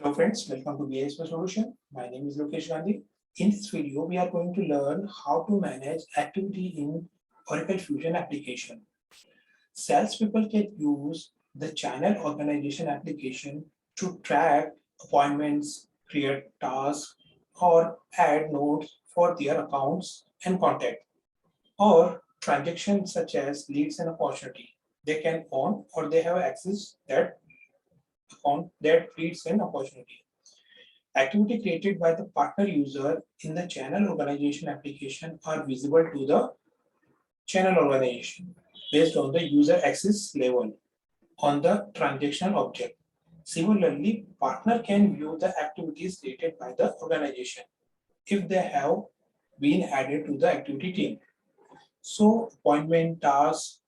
Hello friends, welcome to BISP Solution. My name is Lokesh Gandhi. In this video, we are going to learn how to manage activity in Oracle Fusion application. Salespeople can use the channel organization application to track appointments, create tasks, or add notes for their accounts and contact, or transactions such as leads and opportunity. They can own or they have access that account that leads and opportunity. Activity created by the partner user in the channel organization application are visible to the channel organization based on the user access level on the transactional object. Similarly, partner can view the activities created by the organization if they have been added to the activity team. So appointment, tasks,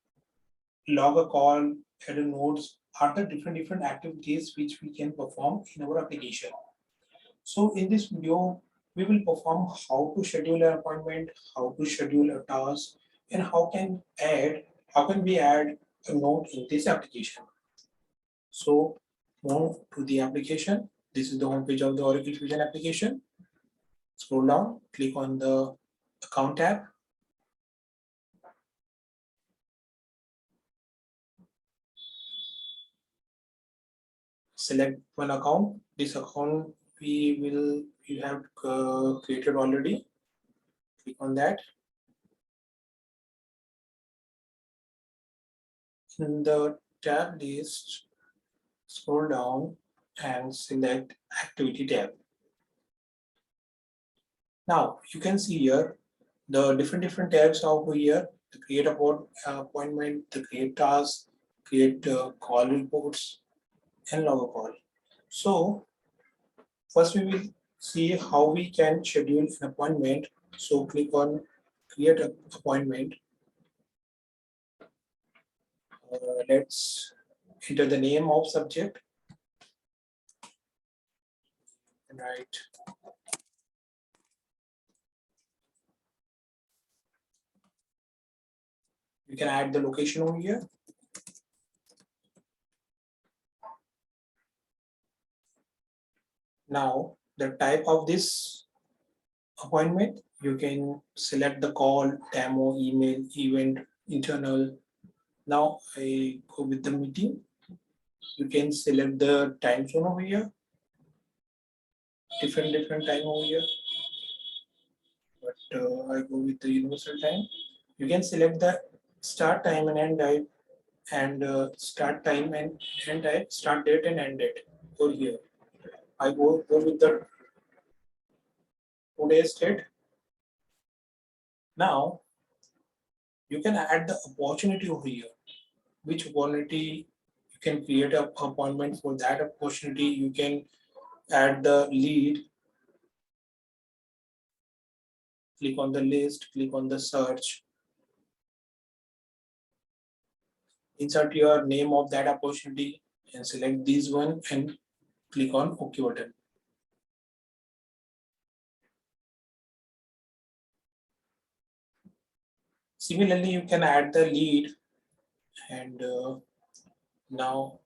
log a call, add a notes are the different activities which we can perform in our application. So in this video, we will perform how to schedule an appointment, how to schedule a task, and how can we add a note in this application. So move to the application. This is the home page of the Oracle Fusion application. Scroll down, click on the account tab. Select one account. This account we have created already. Click on that. In the tab list, scroll down and select activity tab. Now you can see here the different tabs over here: the create appointment, the create task, create call reports, and log a call. So first we will see how we can schedule an appointment. So click on create an appointment. Let's enter the name of subject and write you can add the location over here. Now the type of this appointment, you can select the call, demo, email, event, internal. Now I go with the meeting. You can select the time zone over here, different time over here. But I go with the universal time. You can select the start time and end time, and start time and end time, start date and end date over here. I go with the today's date. Now you can add the opportunity over here. Which opportunity you can create an appointment for that opportunity. You can add the lead, click on the list, click on the search, insert your name of that opportunity and select this one and click on OK button. Similarly, you can add the lead and now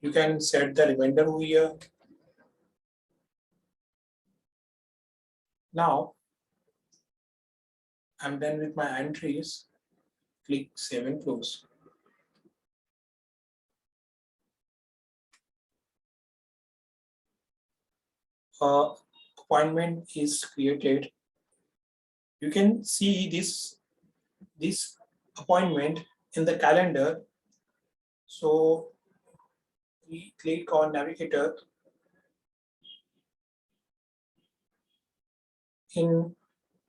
you can set the reminder over here. Now I'm done with my entries. Click save and close. Appointment is created. You can see this appointment in the calendar. So we click on navigator. In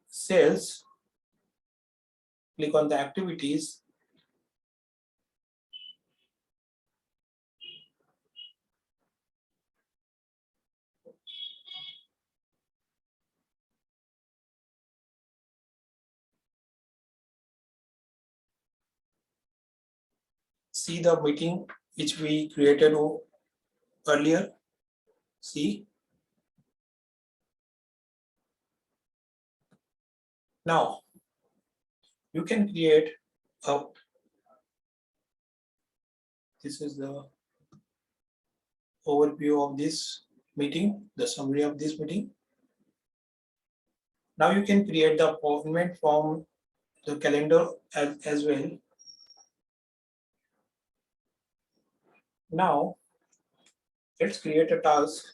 sales, click on the activities. See the meeting which we created earlier. See. Now you can create a, this is the overview of this meeting, the summary of this meeting. Now you can create the appointment from the calendar as well. Now let's create a task.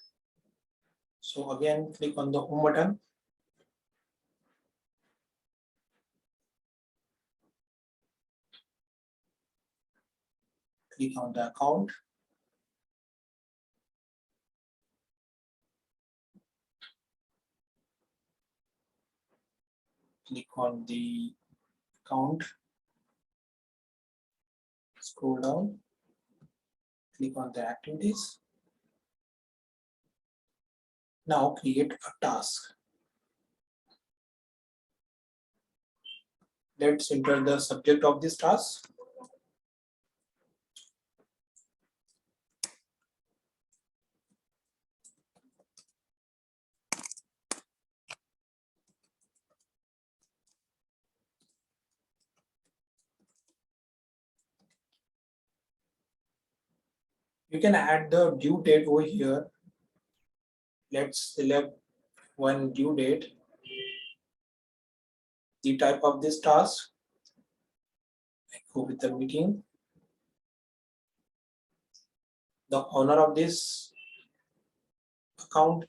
So again, click on the home button. Click on the account. Click on the account. Scroll down. Click on the activities. Now create a task. Let's enter the subject of this task. You can add the due date over here. Let's select one due date. The type of this task. I go with the meeting. The owner of this account.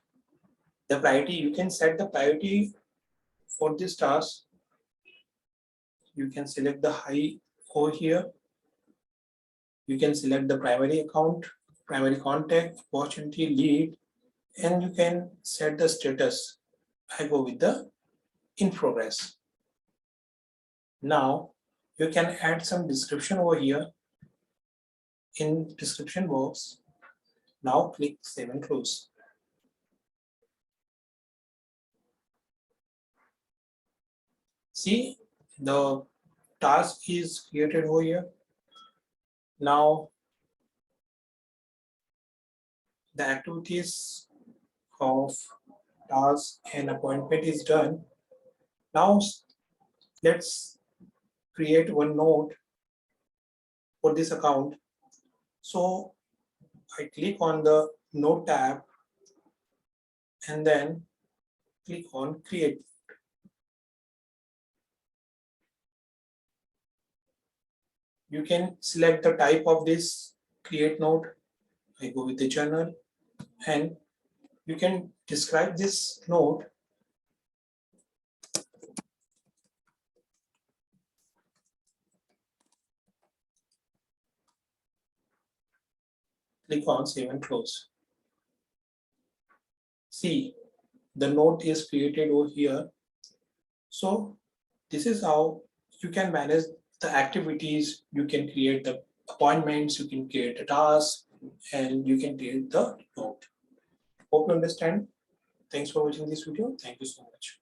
The priority, you can set the priority for this task. You can select the high over here. You can select the primary account, primary contact, opportunity, lead, and you can set the status. I go with the in progress. Now you can add some description over here in description box. Now click save and close. See, the task is created over here. Now the activities of task and appointment is done. Now let's create one note for this account. So I click on the note tab and then click on create. You can select the type of this create note. I go with the journal, and you can describe this note. Click on save and close. See, the note is created over here. So this is how you can manage the activities. You can create the appointments, you can create the tasks, and you can create the note. Hope you understand. Thanks for watching this video. Thank you so much.